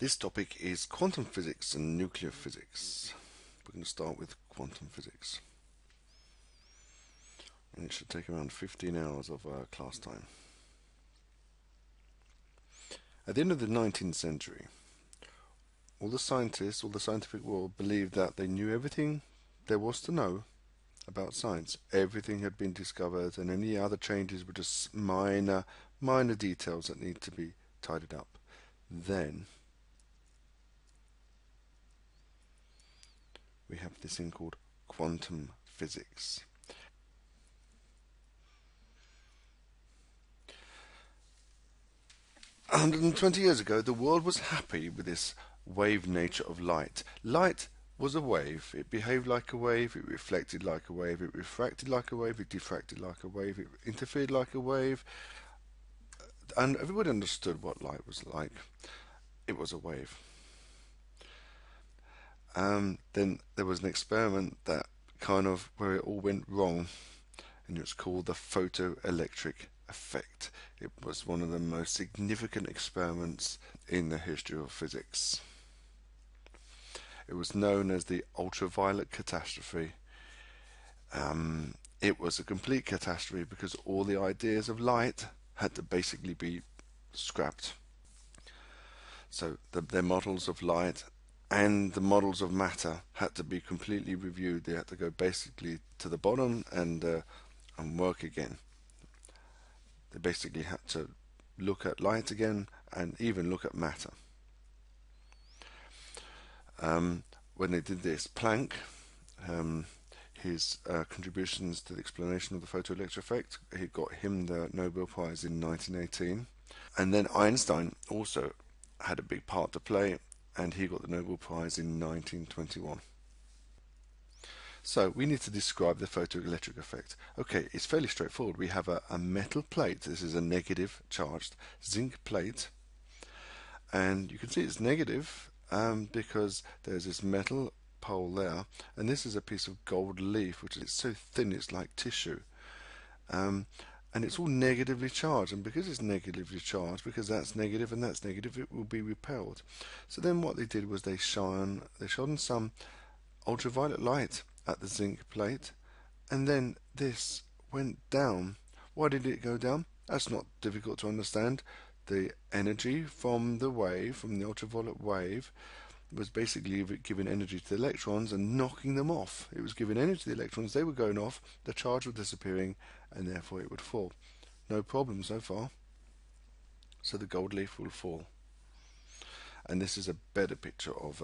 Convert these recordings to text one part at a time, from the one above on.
This topic is quantum physics and nuclear physics. We're going to start with quantum physics. And it should take around 15 hours of class time. At the end of the 19th century, all the scientists, all the scientific world believed that they knew everything there was to know about science. Everything had been discovered, and any other changes were just minor details that need to be tidied up. Then we have this thing called quantum physics. "120 years ago, the world was happy with this wave nature of light. Light was a wave. It behaved like a wave, it reflected like a wave, it refracted like a wave, it diffracted like a wave, it interfered like a wave, and everybody understood what light was like. It was a wave. Then there was an experiment that where it all went wrong, and it was called the photoelectric effect. It was one of the most significant experiments in the history of physics. It was known as the ultraviolet catastrophe. It was a complete catastrophe because all the ideas of light had to basically be scrapped. So their models of light and the models of matter had to be completely reviewed. They had to go basically to the bottom and work again. They basically had to look at light again and even look at matter. When they did this, Planck, his contributions to the explanation of the photoelectric effect, he got him the Nobel Prize in 1918. And then Einstein also had a big part to play, and he got the Nobel Prize in 1921. So we need to describe the photoelectric effect. Okay, it's fairly straightforward. We have a metal plate. This is a negative charged zinc plate, and you can see it's negative because there's this metal pole there, and this is a piece of gold leaf which is so thin it's like tissue, and it's all negatively charged, and because it's negatively charged, because that's negative and that's negative, it will be repelled. So then what they did was they shone some ultraviolet light at the zinc plate, and then this went down. Why did it go down? That's not difficult to understand. The energy from the wave, from the ultraviolet wave, was basically giving energy to the electrons and knocking them off. It was giving energy to the electrons, they were going off, the charge was disappearing, and therefore it would fall. No problem so far. So the gold leaf will fall. And this is a better picture of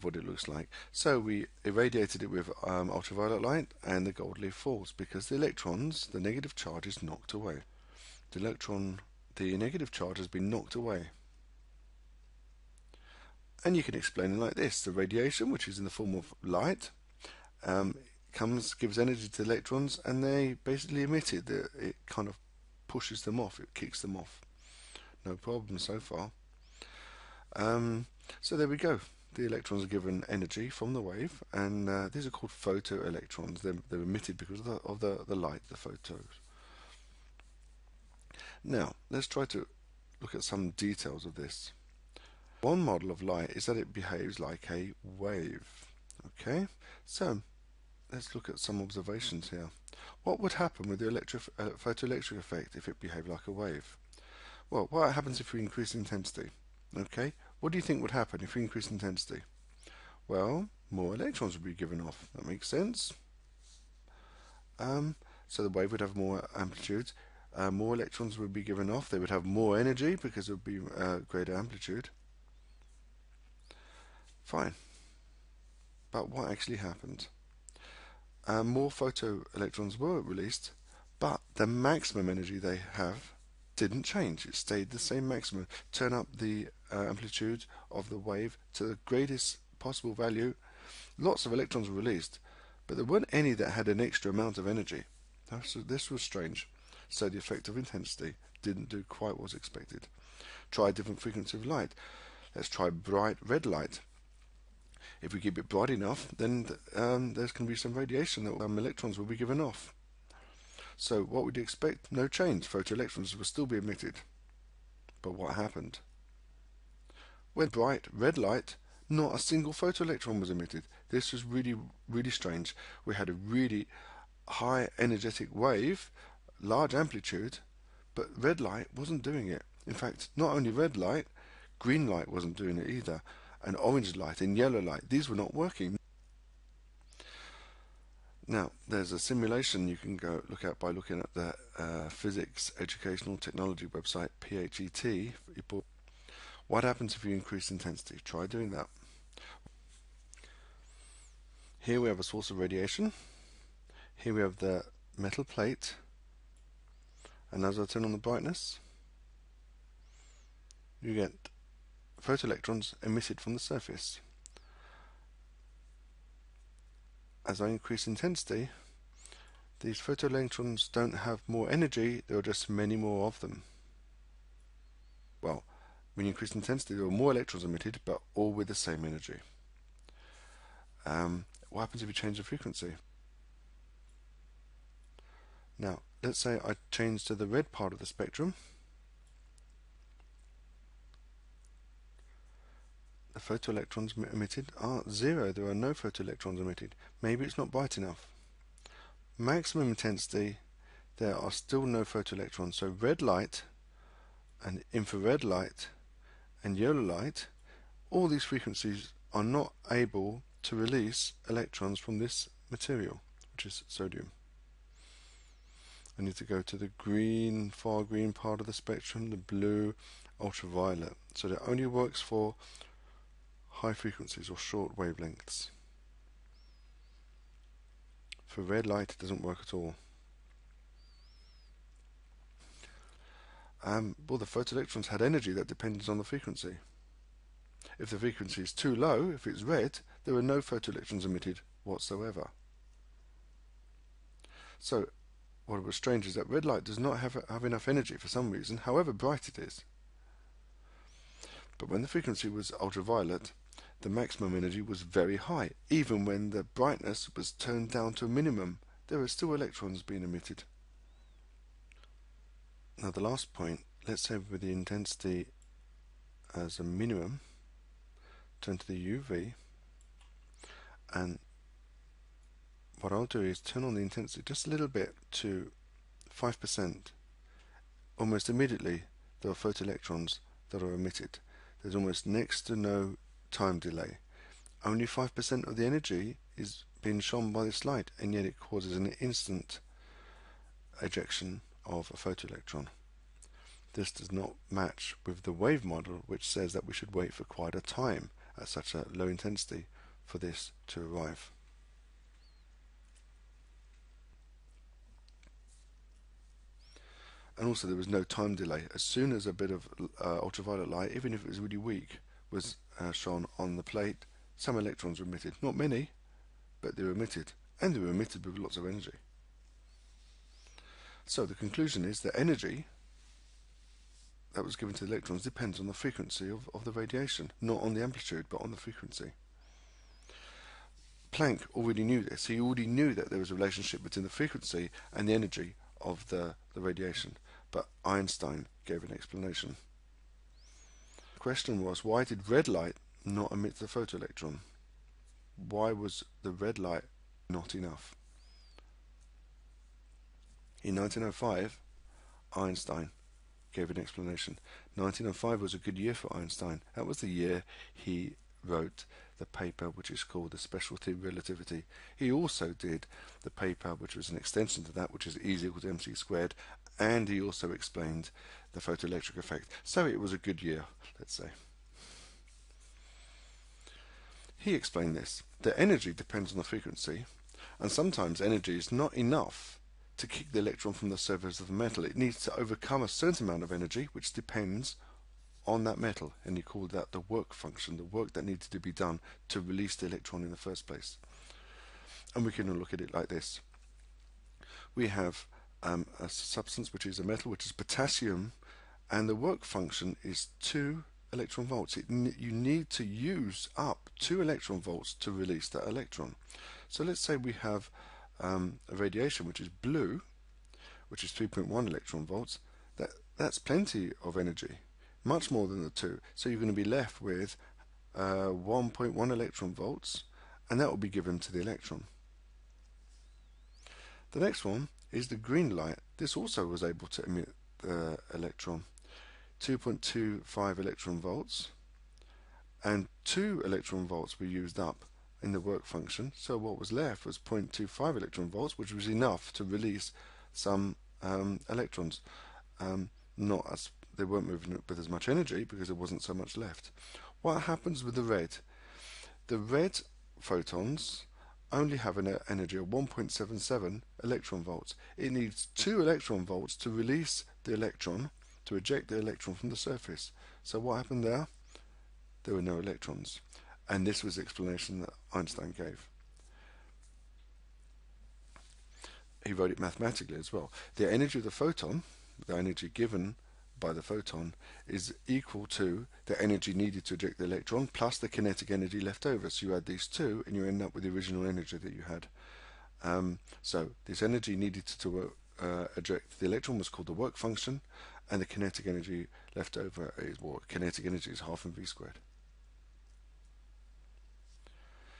what it looks like. So we irradiated it with ultraviolet light, and the gold leaf falls because the electrons, the negative charge, is knocked away. The negative charge has been knocked away. And you can explain it like this: the radiation, which is in the form of light, gives energy to the electrons, and they basically emit it. It kind of pushes them off, it kicks them off. No problem so far. So there we go. The electrons are given energy from the wave, and these are called photoelectrons. They're emitted because of the light, the photons. Now, let's try to look at some details of this. One model of light is that it behaves like a wave. Okay, so let's look at some observations here. What would happen with the photoelectric effect if it behaved like a wave? Well, what happens if we increase intensity? Okay, what do you think would happen if we increase intensity? Well, more electrons would be given off. That makes sense. So the wave would have more amplitude. More electrons would be given off. They would have more energy because it would be greater amplitude. Fine. But what actually happened? More photoelectrons were released, but the maximum energy they have didn't change. It stayed the same maximum. Turn up the amplitude of the wave to the greatest possible value. Lots of electrons were released, but there weren't any that had an extra amount of energy. So this was strange. So the effect of intensity didn't do quite what was expected. Try a different frequency of light. Let's try bright red light. If we keep it bright enough, then there's going to be some radiation that electrons will be given off. So what would you expect? No change. Photoelectrons will still be emitted. But what happened? When bright red light, not a single photoelectron was emitted. This was really strange. We had a really high energetic wave, large amplitude, but red light wasn't doing it. In fact, not only red light, green light wasn't doing it either, and orange light and yellow light, these were not working. Now, there's a simulation you can go look at by looking at the Physics Educational Technology website, PHET. What happens if you increase intensity? Try doing that. Here we have a source of radiation. Here we have the metal plate. And as I turn on the brightness, you get photoelectrons emitted from the surface. As I increase intensity, these photoelectrons don't have more energy, there are just many more of them. Well, when you increase intensity, there are more electrons emitted, but all with the same energy. What happens if you change the frequency? Now, let's say I change to the red part of the spectrum. The photoelectrons emitted are 0. There are no photoelectrons emitted. Maybe it's not bright enough. Maximum intensity, there are still no photoelectrons. So red light and infrared light and yellow light, all these frequencies are not able to release electrons from this material, which is sodium. I need to go to the green, far green part of the spectrum, the blue, ultraviolet. So that only works for high frequencies or short wavelengths. For red light, it doesn't work at all. Well, the photoelectrons had energy that depends on the frequency. If the frequency is too low, if it's red, there are no photoelectrons emitted whatsoever. So, what was strange is that red light does not have enough energy for some reason, however bright it is. But when the frequency was ultraviolet, the maximum energy was very high. Even when the brightness was turned down to a minimum, there were still electrons being emitted. Now the last point, let's say with the intensity as a minimum, turn to the UV, and what I'll do is turn on the intensity just a little bit to 5%. Almost immediately there are photoelectrons that are emitted. There's almost next to no time delay. Only 5% of the energy is being shone by this light, and yet it causes an instant ejection of a photoelectron. This does not match with the wave model, which says that we should wait for quite a time at such a low intensity for this to arrive. And also there was no time delay. As soon as a bit of ultraviolet light, even if it was really weak, was shone on the plate, some electrons were emitted. Not many, but they were emitted. And they were emitted with lots of energy. So the conclusion is that energy that was given to the electrons depends on the frequency of the radiation, not on the amplitude, but on the frequency. Planck already knew this. He already knew that there was a relationship between the frequency and the energy of the radiation, but Einstein gave an explanation. The question was, why did red light not emit the photoelectron? Why was the red light not enough? In 1905, Einstein gave an explanation. 1905 was a good year for Einstein. That was the year he wrote the paper which is called the specialty relativity. He also did the paper which was an extension to that, which is E is equal to mc squared, and he also explained the photoelectric effect. So it was a good year, let's say. He explained this. The energy depends on the frequency, and sometimes energy is not enough to kick the electron from the surface of the metal. It needs to overcome a certain amount of energy, which depends on that metal, and he called that the work function, the work that needed to be done to release the electron in the first place. And we can look at it like this. We have a substance which is a metal, which is potassium, and the work function is 2 electron volts. You need to use up 2 electron volts to release that electron. So let's say we have a radiation which is blue, which is 3.1 electron volts. That's plenty of energy. much more than the 2. So you're going to be left with 1.1 electron volts, and that will be given to the electron. The next one is the green light. This also was able to emit the electron. 2.25 electron volts, and 2 electron volts were used up in the work function, so what was left was 0.25 electron volts, which was enough to release some electrons. Not as they weren't moving with as much energy because there wasn't so much left. What happens with the red? The red photons only have an energy of 1.77 electron volts. It needs 2 electron volts to release the electron, to eject the electron from the surface. So what happened there? There were no electrons. And this was the explanation that Einstein gave. He wrote it mathematically as well. The energy of the photon, the energy given by the photon, is equal to the energy needed to eject the electron plus the kinetic energy left over. So you add these two and you end up with the original energy that you had. So this energy needed to eject the electron was called the work function, and the kinetic energy left over is, well, kinetic energy is half mv squared.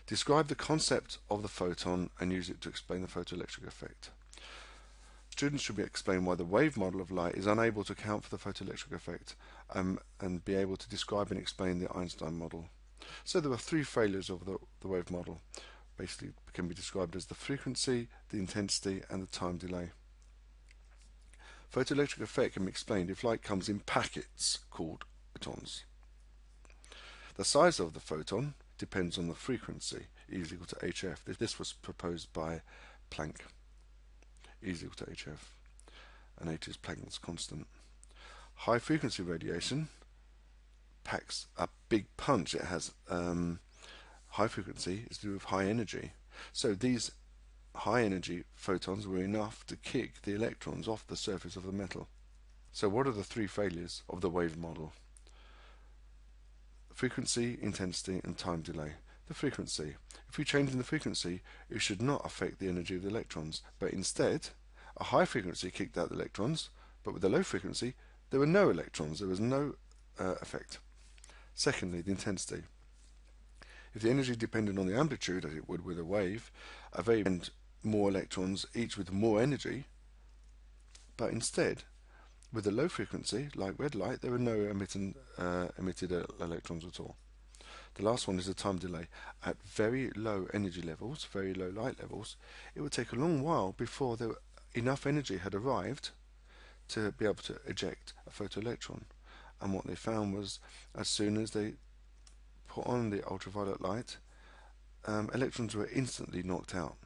Describe the concept of the photon and use it to explain the photoelectric effect. Students should be explained why the wave model of light is unable to account for the photoelectric effect, and be able to describe and explain the Einstein model. So there are 3 failures of the wave model. Basically can be described as the frequency, the intensity, and the time delay. Photoelectric effect can be explained if light comes in packets called photons. The size of the photon depends on the frequency, E is equal to hf. This was proposed by Planck. E is equal to hf, and h is Planck's constant. High frequency radiation packs a big punch. It has high frequency is to do with high energy. So these high energy photons were enough to kick the electrons off the surface of the metal. So what are the 3 failures of the wave model? Frequency, intensity, and time delay. The frequency. If we change in the frequency, it should not affect the energy of the electrons, but instead, a high frequency kicked out the electrons, but with a low frequency, there were no electrons, there was no effect. Secondly, the intensity. If the energy depended on the amplitude, as it would with a wave and more electrons, each with more energy, but instead, with a low frequency, like red light, there were no emitted electrons at all. The last one is the time delay. At very low energy levels, very low light levels, it would take a long while before enough energy had arrived to be able to eject a photoelectron. And what they found was, as soon as they put on the ultraviolet light, electrons were instantly knocked out.